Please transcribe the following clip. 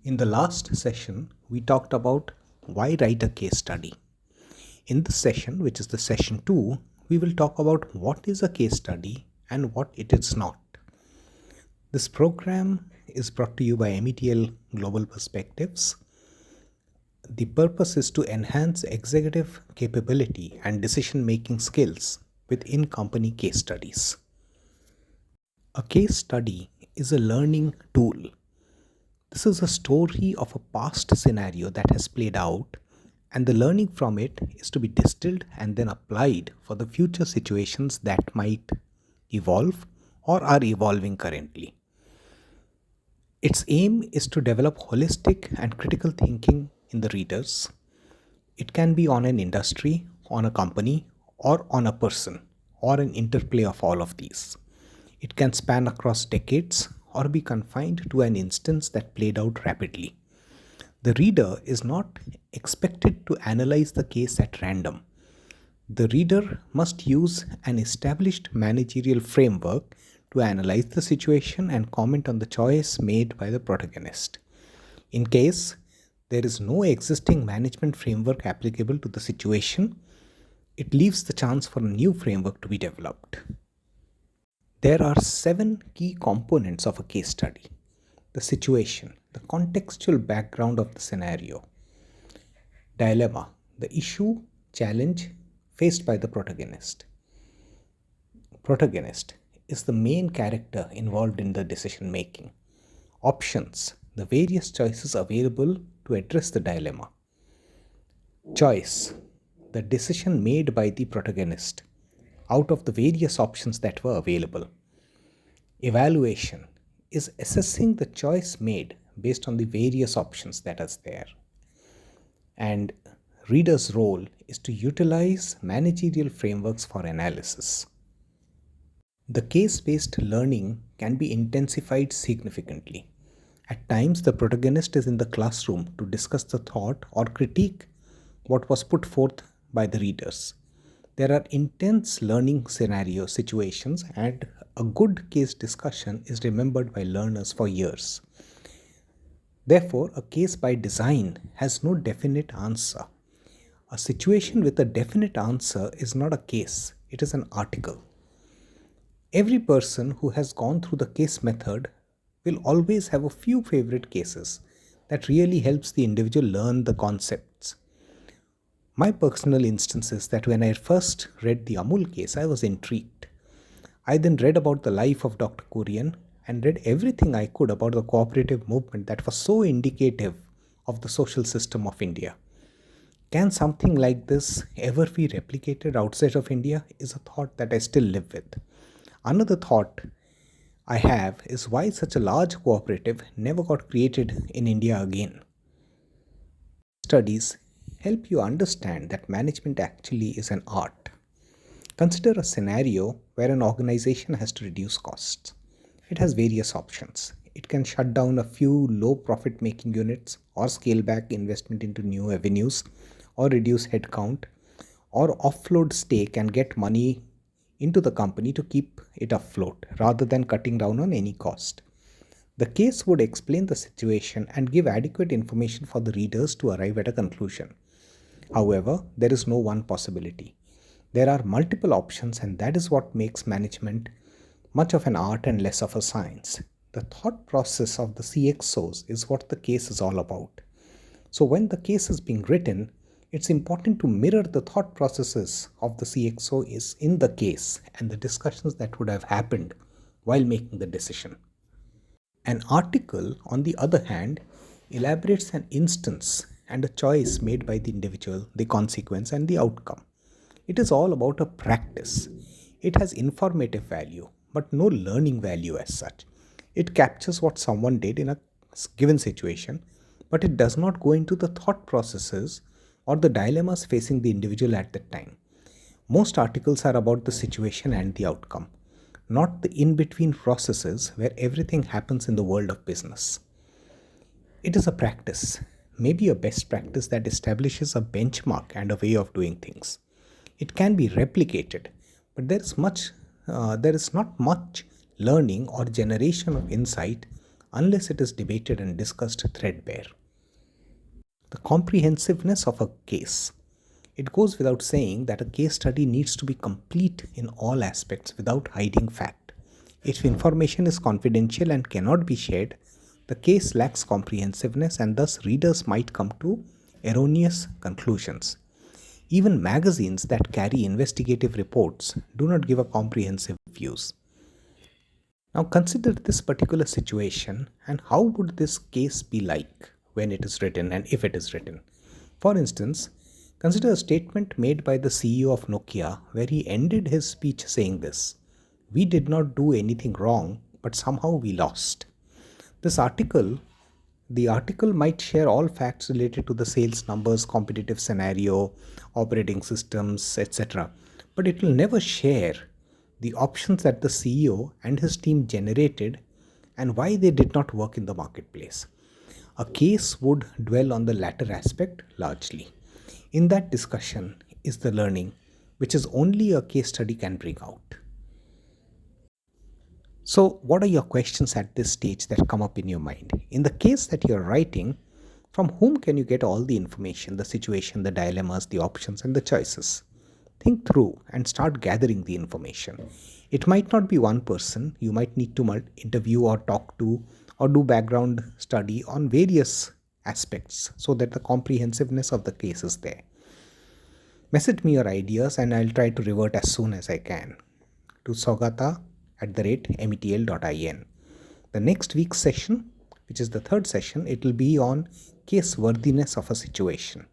In the last session, we talked about why write a case study. In this session, which is the session 2, we will talk about what is a case study and what it is not. This program is brought to you by METL Global Perspectives. The purpose is to enhance executive capability and decision-making skills with in-company case studies. A case study is a learning tool. This is a story of a past scenario that has played out, and the learning from it is to be distilled and then applied for the future situations that might evolve or are evolving currently. Its aim is to develop holistic and critical thinking in the readers. It can be on an industry, on a company, or on a person, or an interplay of all of these. It can span across decades or be confined to an instance that played out rapidly. The reader is not expected to analyze the case at random. The reader must use an established managerial framework to analyze the situation and comment on the choice made by the protagonist. In case there is no existing management framework applicable to the situation, it leaves the chance for a new framework to be developed. There are 7 key components of a case study: the situation, the contextual background of the scenario; dilemma, the issue, challenge faced by the protagonist. Protagonist is the main character involved in the decision making. Options, the various choices available to address the dilemma. Choice, the decision made by the protagonist out of the various options that were available. Evaluation is assessing the choice made based on the various options that is there. And reader's role is to utilize managerial frameworks for analysis. The case-based learning can be intensified significantly. At times, the protagonist is in the classroom to discuss the thought or critique what was put forth by the readers. There are intense learning scenario situations, and a good case discussion is remembered by learners for years. Therefore, a case by design has no definite answer. A situation with a definite answer is not a case, it is an article. Every person who has gone through the case method will always have a few favorite cases that really helps the individual learn the concepts. My personal instance is that when I first read the Amul case, I was intrigued. I then read about the life of Dr. Kurian and read everything I could about the cooperative movement that was so indicative of the social system of India. Can something like this ever be replicated outside of India is a thought that I still live with. Another thought I have is why such a large cooperative never got created in India again. Studies help you understand that management actually is an art. Consider a scenario where an organization has to reduce costs. It has various options. It can shut down a few low profit making units, or scale back investment into new avenues, or reduce headcount, or offload stake and get money into the company to keep it afloat rather than cutting down on any cost. The case would explain the situation and give adequate information for the readers to arrive at a conclusion. However, there is no one possibility. There are multiple options, and that is what makes management much of an art and less of a science. The thought process of the CXOs is what the case is all about. So when the case is being written, it's important to mirror the thought processes of the CXO is in the case and the discussions that would have happened while making the decision. An article, on the other hand, elaborates an instance and a choice made by the individual, the consequence, and the outcome. It is all about a practice. It has informative value, but no learning value as such. It captures what someone did in a given situation, but it does not go into the thought processes or the dilemmas facing the individual at that time. Most articles are about the situation and the outcome, not the in-between processes where everything happens in the world of business. It is a practice, maybe a best practice that establishes a benchmark and a way of doing things. It can be replicated, but there is not much learning or generation of insight unless it is debated and discussed threadbare. The comprehensiveness of a case. It goes without saying that a case study needs to be complete in all aspects without hiding fact. If information is confidential and cannot be shared, the case lacks comprehensiveness and thus readers might come to erroneous conclusions. Even magazines that carry investigative reports do not give a comprehensive views. Now consider this particular situation and how would this case be like when it is written and if it is written. For instance, consider a statement made by the CEO of Nokia where he ended his speech saying this: "We did not do anything wrong, but somehow we lost." This article, the article might share all facts related to the sales numbers, competitive scenario, operating systems, etc. But it will never share the options that the CEO and his team generated and why they did not work in the marketplace. A case would dwell on the latter aspect largely. In that discussion is the learning, which is only a case study can bring out. So, what are your questions at this stage that come up in your mind? In the case that you're writing, from whom can you get all the information, the situation, the dilemmas, the options, and the choices? Think through and start gathering the information. It might not be one person, you might need to interview or talk to or do background study on various aspects so that the comprehensiveness of the case is there. Message me your ideas and I'll try to revert as soon as I can to saugata@metl.in. The next week's session, which is the third session, it will be on case worthiness of a situation.